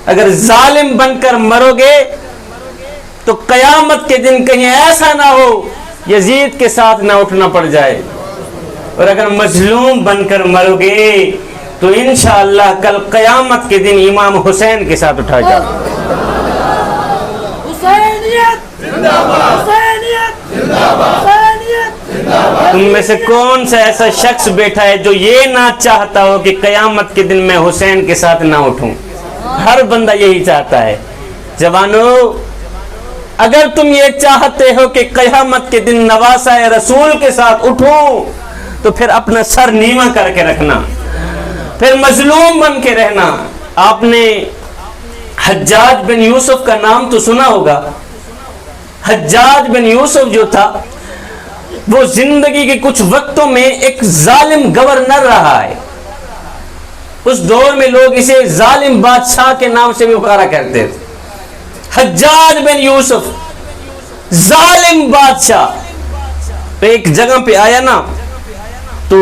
اگر ظالم بن کر مرو گے تو قیامت کے دن کہیں ایسا نہ ہو یزید کے ساتھ نہ اٹھنا پڑ جائے، اور اگر مظلوم بن کر مرو گے تو انشاءاللہ کل قیامت کے دن امام حسین کے ساتھ اٹھا جاؤ۔ حسینیت زندہ باد، حسینیت زندہ باد، حسینیت زندہ باد۔ تم میں سے کون سا ایسا شخص بیٹھا ہے جو یہ نہ چاہتا ہو کہ قیامت کے دن میں حسین کے ساتھ نہ اٹھوں؟ ہر بندہ یہی چاہتا ہے۔ جوانو، اگر تم یہ چاہتے ہو کہ قیامت کے دن نواسہ رسول کے ساتھ اٹھوں تو پھر اپنا سر نیواں کر کے رکھنا، پھر مظلوم بن کے رہنا۔ آپ نے حجاج بن یوسف کا نام تو سنا ہوگا۔ حجاج بن یوسف جو تھا وہ زندگی کے کچھ وقتوں میں ایک ظالم گورنر رہا ہے۔ اس دور میں لوگ اسے ظالم بادشاہ کے نام سے بھی پکارا کرتے تھے۔ حجاج بن یوسف ظالم بادشاہ ایک جگہ پہ آیا نا تو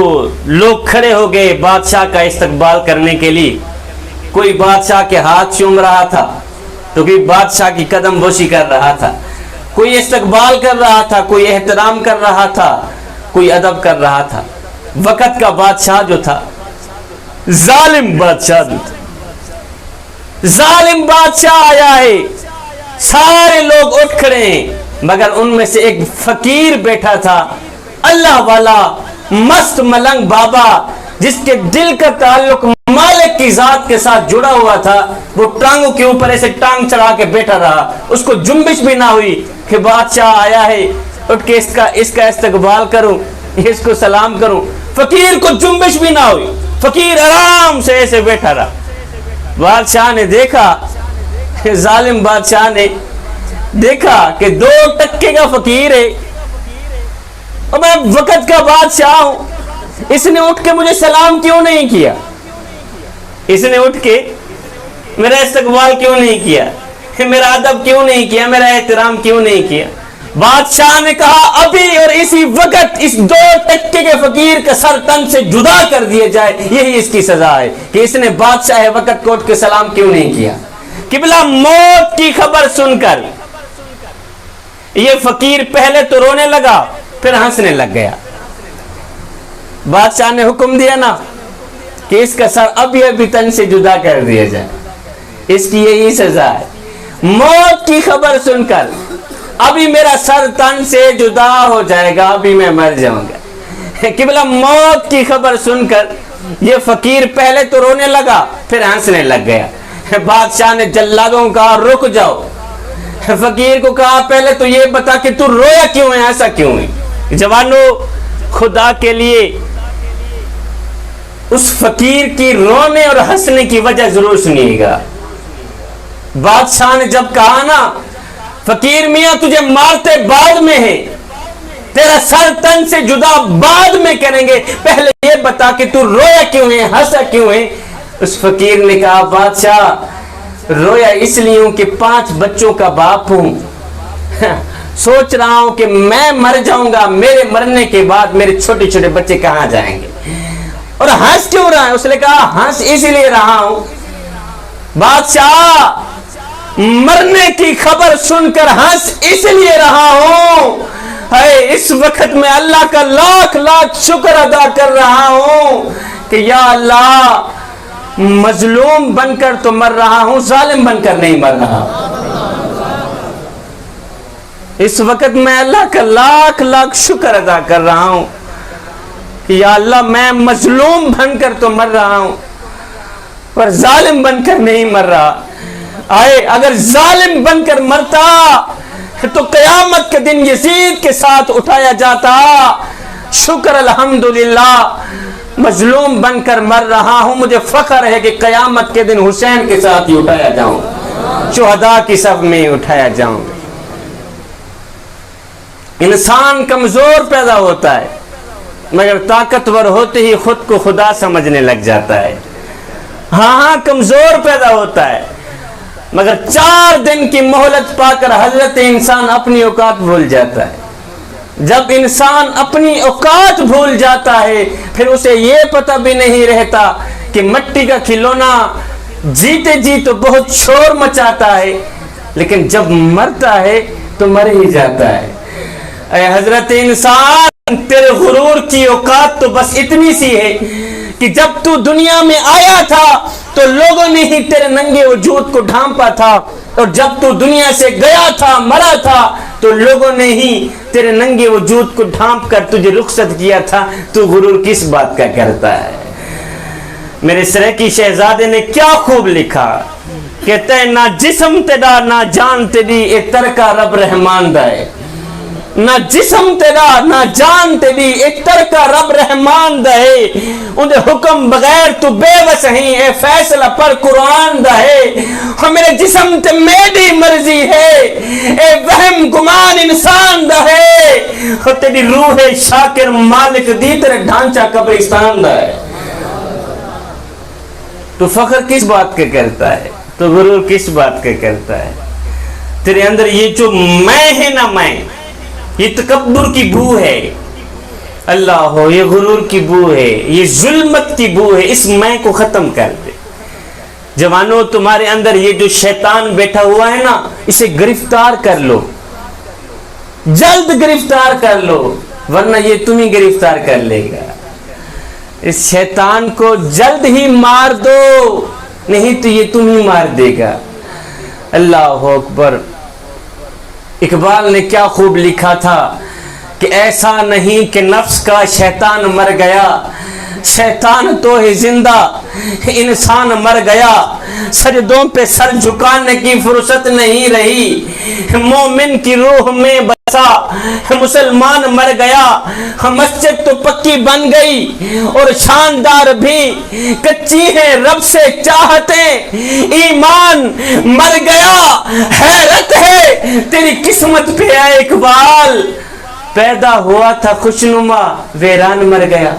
لوگ کھڑے ہو گئے بادشاہ کا استقبال کرنے کے لیے۔ کوئی بادشاہ کے ہاتھ چوم رہا تھا تو کوئی بادشاہ کی قدم بوسی کر رہا تھا، کوئی استقبال کر رہا تھا، کوئی احترام کر رہا تھا، کوئی ادب کر رہا تھا۔ وقت کا بادشاہ جو تھا ظالم بادشاہ جو تھا، ظالم بادشاہ آیا ہے، سارے لوگ اٹھ کھڑے ہیں، مگر ان میں سے ایک فقیر بیٹھا تھا، اللہ والا مست ملنگ بابا، جس کے دل کا تعلق مالک کی ذات کے ساتھ جڑا ہوا تھا۔ وہ ٹانگوں کے اوپر ایسے ٹانگ چڑھا کے بیٹھا رہا، اس کو جنبش بھی نہ ہوئی کہ بادشاہ آیا ہے، اٹھ کے اس کا استقبال کروں، اس کو سلام کروں۔ فقیر کو جنبش بھی نہ ہوئی، فقیر آرام سے ایسے بیٹھا رہا۔ بادشاہ نے دیکھا، ظالم بادشاہ نے دیکھا کہ 2 ٹکے کا فقیر ہے اور میں وقت کا بادشاہ ہوں، اس نے اٹھ کے مجھے سلام کیوں نہیں کیا؟ اس نے اٹھ کے میرا استقبال کیوں نہیں کیا؟ میرا ادب کیوں نہیں کیا؟ میرا احترام کیوں نہیں کیا؟ بادشاہ نے کہا ابھی اور اسی وقت اس 2 ٹکے کے فقیر کا سر تن سے جدا کر دیا جائے، یہی اس کی سزا ہے کہ اس نے بادشاہ وقت کو اٹھ کے سلام کیوں نہیں کیا۔ قبلہ موت کی خبر سن کر یہ فقیر پہلے تو رونے لگا، پھر ہنسنے لگ گیا۔ بادشاہ نے حکم دیا نا کہ اس کا سر ابھی تن سے جدا کر دیا جائے، اس کی یہی سزا ہے۔ موت کی خبر سن کر ابھی میرا سر تن سے جدا ہو جائے گا، ابھی میں مر جاؤں گا۔ قبلہ موت کی خبر سن کر یہ فقیر پہلے تو رونے لگا، پھر ہنسنے لگ گیا۔ بادشاہ نے جلادوں کو کہا رک جاؤ۔ فقیر کو کہا پہلے تو یہ بتا کہ تو رویا کیوں ہے، ایسا کیوں ہے؟ جوانو، خدا کے لیے اس فقیر کی رونے اور ہنسنے کی وجہ ضرور سنیے گا۔ بادشاہ نے جب کہا نا فقیر میاں تجھے مارتے بعد میں ہے، تیرا سر تن سے جدا بعد میں کریں گے، پہلے یہ بتا کہ تو رویا کیوں ہے، ہنسا کیوں ہے؟ اس فقیر نے کہا بادشاہ رویا اس لیے ہوں کہ 5 بچوں کا باپ ہوں، سوچ رہا ہوں کہ میں مر جاؤں گا، میرے مرنے کے بعد میرے چھوٹے چھوٹے بچے کہاں جائیں گے۔ اور ہنس کیوں رہا ہے؟ اس نے کہا ہنس اس لیے رہا ہوں بادشاہ، مرنے کی خبر سن کر ہنس اس لیے رہا ہوں، اس وقت میں اللہ کا لاکھ لاکھ شکر ادا کر رہا ہوں کہ یا اللہ مظلوم بن کر تو مر رہا ہوں، ظالم بن کر نہیں مر رہا۔ اس وقت میں اللہ کا لاکھ لاکھ شکر ادا کر رہا ہوں کہ یا اللہ میں مظلوم بن کر تو مر رہا ہوں پر ظالم بن کر نہیں مر رہا۔ اگر ظالم بن کر مرتا تو قیامت کے دن یزید کے ساتھ اٹھایا جاتا۔ شکر الحمدللہ مظلوم بن کر مر رہا ہوں، مجھے فخر ہے کہ قیامت کے دن حسین کے ساتھ ہی اٹھایا جاؤں، شہداء کی صف میں اٹھایا جاؤں۔ انسان کمزور پیدا ہوتا ہے مگر طاقتور ہوتے ہی خود کو خدا سمجھنے لگ جاتا ہے۔ ہاں کمزور پیدا ہوتا ہے مگر 4 دن کی مہلت پا کر حضرت انسان اپنی اوقات بھول جاتا ہے۔ جب انسان اپنی اوقات بھول جاتا ہے پھر اسے یہ پتہ بھی نہیں رہتا کہ مٹی کا کھلونا جیتے جی تو بہت شور مچاتا ہے، لیکن جب مرتا ہے تو مر ہی جاتا ہے۔ اے حضرت انسان، تیرے غرور کی اوقات تو بس اتنی سی ہے کہ جب تو دنیا میں آیا تھا تو لوگوں نے ہی تیرے ننگے وجود کو ڈھانپا تھا، اور جب تو دنیا سے گیا تھا، مرا تھا، تو لوگوں نے ہی تیرے ننگے وجود کو ڈھانپ کر تجھے رخصت کیا تھا۔ تو غرور کس بات کا کرتا ہے؟ میرے سریکی شہزادے نے کیا خوب لکھا، کہتے ہیں نہ جسم تیرا نہ جان تیری، اے ترکا رب رحمان دائے۔ نہ جسم تیرا نہ جان تیری، اے ترکا رب رحمان دائے۔ انہیں حکم بغیر تو بے بس ہیں، اے فیصلہ پر قرآن دائے۔ اور میرے جسم تے میری مرضی ہے، اے وہم گمان انسان دائے۔ اور تیری روح شاکر مالک دی، تیرے ڈھانچہ قبرستان دائے۔ تو فخر کس بات کا کرتا ہے؟ تو غرور کس بات کا کرتا ہے؟ تیرے اندر یہ جو میں ہے نا، میں، یہ تکبر کی بو ہے، اللہ ہو، یہ غرور کی بو ہے، یہ ظلمت کی بو ہے۔ اس میں کو ختم کر دے۔ جوانوں، تمہارے اندر یہ جو شیطان بیٹھا ہوا ہے نا، اسے گرفتار کر لو، جلد گرفتار کر لو، ورنہ یہ تمہیں گرفتار کر لے گا۔ اس شیطان کو جلد ہی مار دو، نہیں تو یہ تمہیں مار دے گا۔ اللہ اکبر۔ اقبال نے کیا خوب لکھا تھا کہ ایسا نہیں کہ نفس کا شیطان مر گیا، شیطان تو ہی زندہ، انسان مر گیا۔ سجدوں پہ سر جھکانے کی فرصت نہیں رہی، مومن کی روح میں بسا مسلمان مر گیا۔ مسجد تو پکی بن گئی اور شاندار بھی، کچی ہے رب سے چاہتے، ایمان مر گیا۔ حیرت ہے تیری قسمت پہ اے اقبال، پیدا ہوا تھا خوشنما، ویران مر گیا۔